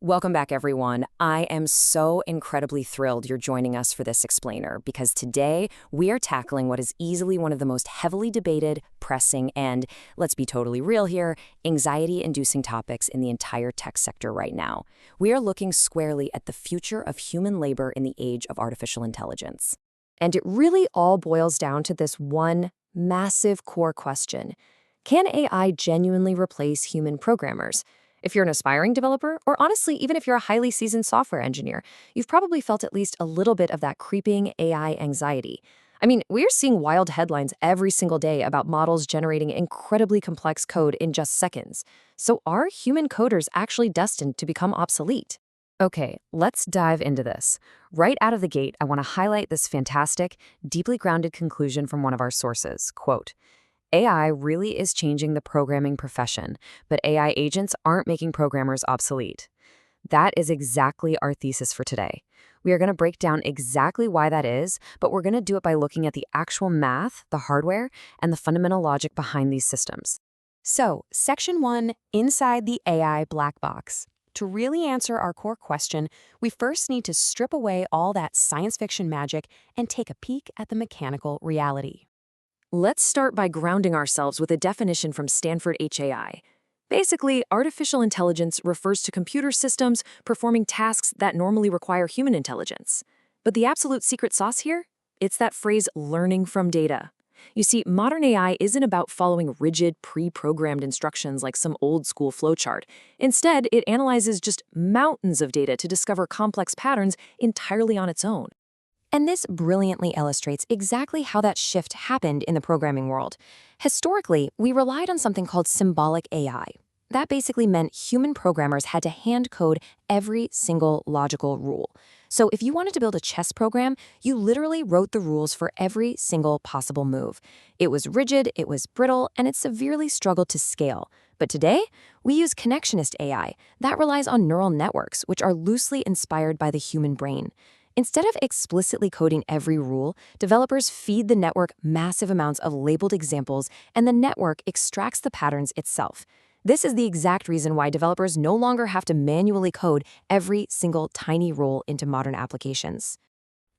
Welcome back, everyone. I am so incredibly thrilled you're joining us for this explainer because today we are tackling what is easily one of the most heavily debated, pressing, and, let's be totally real here, anxiety-inducing topics in the entire tech sector right now. We are looking squarely at the future of human labor in the age of artificial intelligence. And it really all boils down to this one massive core question. Can AI genuinely replace human programmers? If you're an aspiring developer, or honestly, even if you're a highly seasoned software engineer, you've probably felt at least a little bit of that creeping AI anxiety. I mean, we're seeing wild headlines every single day about models generating incredibly complex code in just seconds. So are human coders actually destined to become obsolete? Okay, let's dive into this. Right out of the gate, I want to highlight this fantastic, deeply grounded conclusion from one of our sources. Quote, AI really is changing the programming profession, but AI agents aren't making programmers obsolete. That is exactly our thesis for today. We are going to break down exactly why that is, but we're going to do it by looking at the actual math, the hardware, and the fundamental logic behind these systems. So, Section 1, Inside the AI Black Box. To really answer our core question, we first need to strip away all that science fiction magic and take a peek at the mechanical reality. Let's start by grounding ourselves with a definition from Stanford HAI. Basically, artificial intelligence refers to computer systems performing tasks that normally require human intelligence. But the absolute secret sauce here? It's that phrase, learning from data. You see, modern AI isn't about following rigid, pre-programmed instructions like some old-school flowchart. Instead, it analyzes just mountains of data to discover complex patterns entirely on its own. And this brilliantly illustrates exactly how that shift happened in the programming world. Historically, we relied on something called symbolic AI. That basically meant human programmers had to hand code every single logical rule. So if you wanted to build a chess program, you literally wrote the rules for every single possible move. It was rigid, it was brittle, and it severely struggled to scale. But today, we use connectionist AI that relies on neural networks, which are loosely inspired by the human brain. Instead of explicitly coding every rule, developers feed the network massive amounts of labeled examples, and the network extracts the patterns itself. This is the exact reason why developers no longer have to manually code every single tiny rule into modern applications.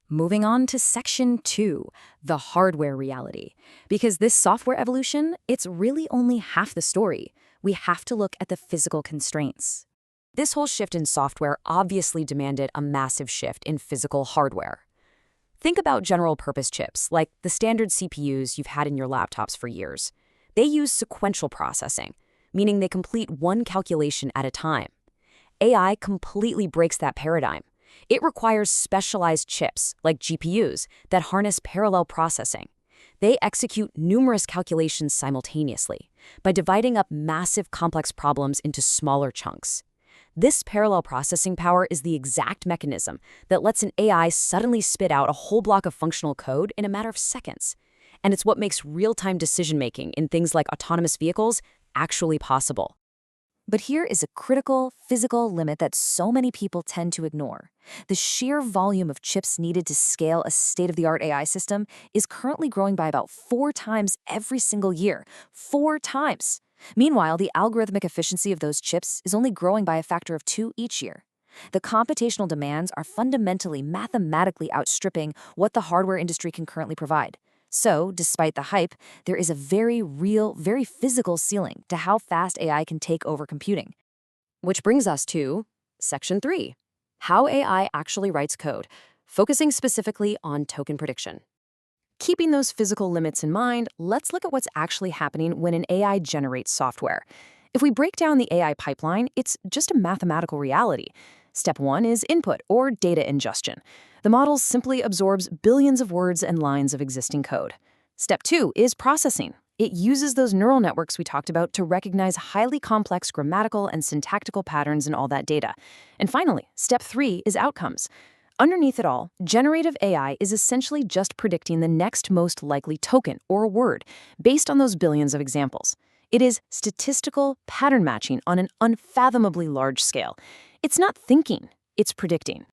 Moving on to Section 2, the hardware reality. Because this software evolution, it's really only half the story. We have to look at the physical constraints. This whole shift in software obviously demanded a massive shift in physical hardware. Think about general-purpose chips, like the standard CPUs you've had in your laptops for years. They use sequential processing, meaning they complete one calculation at a time. AI completely breaks that paradigm. It requires specialized chips, like GPUs, that harness parallel processing. They execute numerous calculations simultaneously by dividing up massive complex problems into smaller chunks. This parallel processing power is the exact mechanism that lets an AI suddenly spit out a whole block of functional code in a matter of seconds. And it's what makes real-time decision-making in things like autonomous vehicles actually possible. But here is a critical physical limit that so many people tend to ignore. The sheer volume of chips needed to scale a state-of-the-art AI system is currently growing by about 4 times every single year. 4 times! Meanwhile, the algorithmic efficiency of those chips is only growing by a factor of 2 each year. The computational demands are fundamentally mathematically outstripping what the hardware industry can currently provide. So, despite the hype, there is a very real, very physical ceiling to how fast AI can take over computing. Which brings us to Section 3, how AI actually writes code, focusing specifically on token prediction. Keeping those physical limits in mind, let's look at what's actually happening when an AI generates software. If we break down the AI pipeline, it's just a mathematical reality. Step 1 is input, or data ingestion. The model simply absorbs billions of words and lines of existing code. Step 2 is processing. It uses those neural networks we talked about to recognize highly complex grammatical and syntactical patterns in all that data. And finally, Step 3 is outcomes. Underneath it all, generative AI is essentially just predicting the next most likely token or word based on those billions of examples. It is statistical pattern matching on an unfathomably large scale. It's not thinking, it's predicting.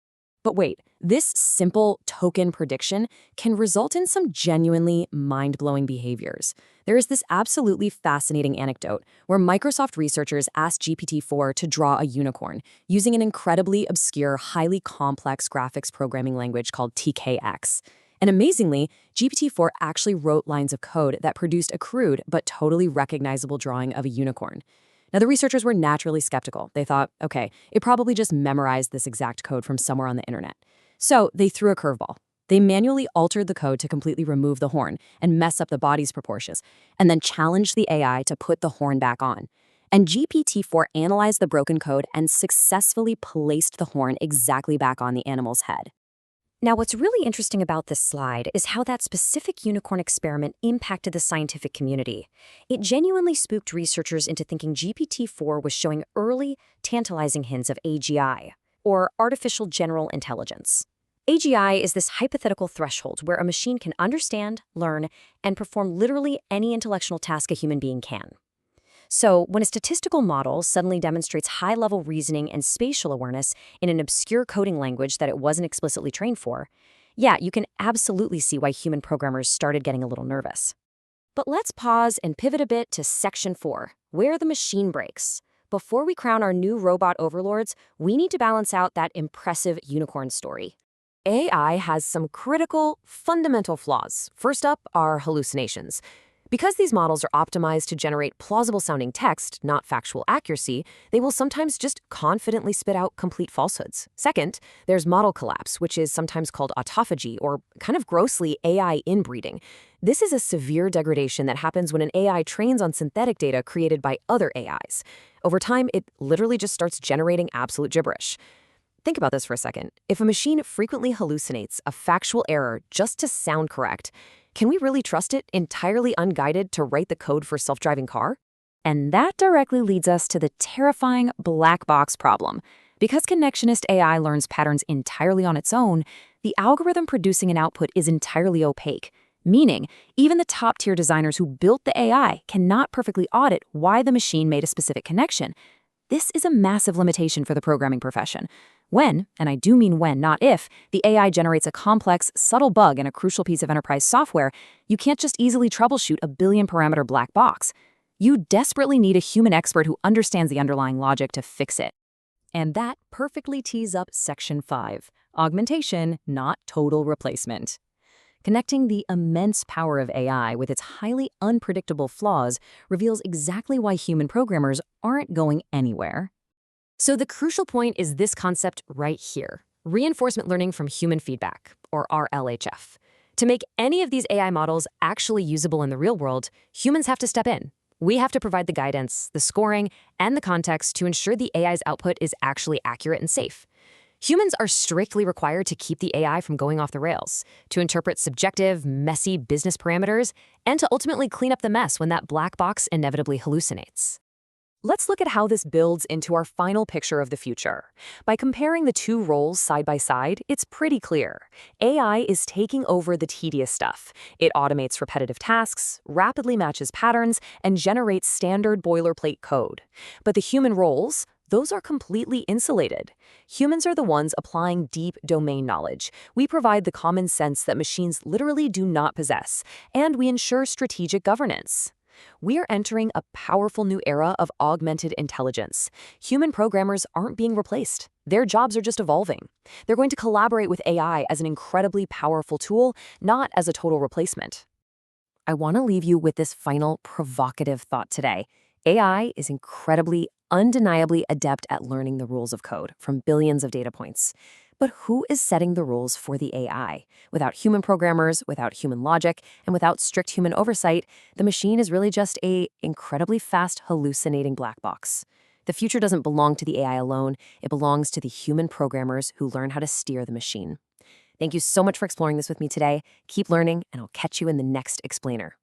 But wait, this simple token prediction can result in some genuinely mind-blowing behaviors. There is this absolutely fascinating anecdote where Microsoft researchers asked GPT-4 to draw a unicorn using an incredibly obscure, highly complex graphics programming language called TKX. And amazingly, GPT-4 actually wrote lines of code that produced a crude but totally recognizable drawing of a unicorn. Now, the researchers were naturally skeptical. They thought, okay, it probably just memorized this exact code from somewhere on the internet. So they threw a curveball. They manually altered the code to completely remove the horn and mess up the body's proportions, and then challenged the AI to put the horn back on. And GPT-4 analyzed the broken code and successfully placed the horn exactly back on the animal's head. Now, what's really interesting about this slide is how that specific unicorn experiment impacted the scientific community. It genuinely spooked researchers into thinking GPT-4 was showing early, tantalizing hints of AGI, or artificial general intelligence. AGI is this hypothetical threshold where a machine can understand, learn, and perform literally any intellectual task a human being can. So, when a statistical model suddenly demonstrates high-level reasoning and spatial awareness in an obscure coding language that it wasn't explicitly trained for, yeah, you can absolutely see why human programmers started getting a little nervous. But let's pause and pivot a bit to Section 4, where the machine breaks. Before we crown our new robot overlords, we need to balance out that impressive unicorn story. AI has some critical, fundamental flaws. First up are hallucinations. Because these models are optimized to generate plausible-sounding text, not factual accuracy, they will sometimes just confidently spit out complete falsehoods. Second, there's model collapse, which is sometimes called autophagy, or kind of grossly AI inbreeding. This is a severe degradation that happens when an AI trains on synthetic data created by other AIs. Over time, it literally just starts generating absolute gibberish. Think about this for a second. If a machine frequently hallucinates a factual error just to sound correct, can we really trust it, entirely unguided, to write the code for a self-driving car? And that directly leads us to the terrifying black box problem. Because connectionist AI learns patterns entirely on its own, the algorithm producing an output is entirely opaque, meaning even the top-tier designers who built the AI cannot perfectly audit why the machine made a specific connection. This is a massive limitation for the programming profession. When, and I do mean when, not if, the AI generates a complex, subtle bug in a crucial piece of enterprise software, you can't just easily troubleshoot a billion-parameter black box. You desperately need a human expert who understands the underlying logic to fix it. And that perfectly tees up Section 5, augmentation, not total replacement. Connecting the immense power of AI with its highly unpredictable flaws reveals exactly why human programmers aren't going anywhere. So the crucial point is this concept right here: reinforcement learning from human feedback, or RLHF. To make any of these AI models actually usable in the real world, humans have to step in. We have to provide the guidance, the scoring, and the context to ensure the AI's output is actually accurate and safe. Humans are strictly required to keep the AI from going off the rails, to interpret subjective, messy business parameters, and to ultimately clean up the mess when that black box inevitably hallucinates. Let's look at how this builds into our final picture of the future. By comparing the two roles side by side, it's pretty clear. AI is taking over the tedious stuff. It automates repetitive tasks, rapidly matches patterns, and generates standard boilerplate code. But the human roles, those are completely insulated. Humans are the ones applying deep domain knowledge. We provide the common sense that machines literally do not possess, and we ensure strategic governance. We are entering a powerful new era of augmented intelligence. Human programmers aren't being replaced. Their jobs are just evolving. They're going to collaborate with AI as an incredibly powerful tool, not as a total replacement. I want to leave you with this final provocative thought today. AI is incredibly, undeniably adept at learning the rules of code from billions of data points. But who is setting the rules for the AI? Without human programmers, without human logic, and without strict human oversight, the machine is really just an incredibly fast, hallucinating black box. The future doesn't belong to the AI alone. It belongs to the human programmers who learn how to steer the machine. Thank you so much for exploring this with me today. Keep learning, and I'll catch you in the next explainer.